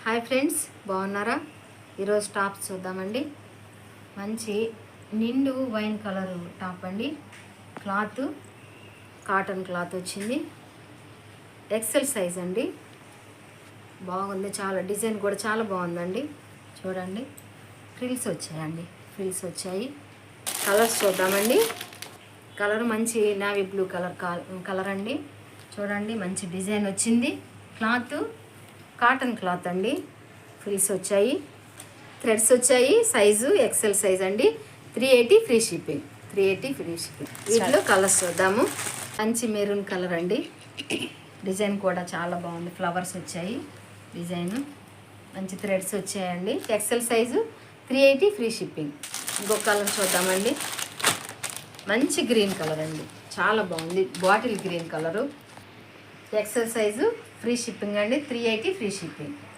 Hi friends, బాగున్నారా? ఈరోజు tops చూద్దామండి. మంచి నిండు వైన్ కలర్ టాప్ అండి. క్లాత్ కాటన్ క్లాత్ వచ్చింది. ఎక్సెల్ సైజ్ అండి. బాగుంది, చాలా డిజైన్ కూడా చాలా బాగుందండి. చూడండి, ఫ్రిల్స్ వచ్చాయండి. ఫ్రిల్స్ వచ్చాయి. కలర్స్ చూద్దామండి. కలర్ మంచి నావీ బ్లూ కలర్ అండి. చూడండి, మంచి డిజైన్ వచ్చింది. క్లాత్ కాటన్ క్లాత్ అండి. ఫ్రిల్స్ వచ్చాయి, థ్రెడ్స్ వచ్చాయి. సైజు ఎక్సెల్ సైజ్ అండి. 380 ఫ్రీ షిప్పింగ్. వీటిలో కలర్స్ చూద్దాము. మంచి మెరూన్ కలర్ అండి. డిజైన్ కూడా చాలా బాగుంది. ఫ్లవర్స్ వచ్చాయి. డిజైన్ మంచి థ్రెడ్స్ వచ్చాయండి. XL size 380 free shipping. ఇంకొక కలర్ చూద్దామండి. మంచి గ్రీన్ కలర్ అండి, చాలా బాగుంది. Bottle green colour. XL size free shipping అండి. 380 ఫ్రీ షిప్పింగ్.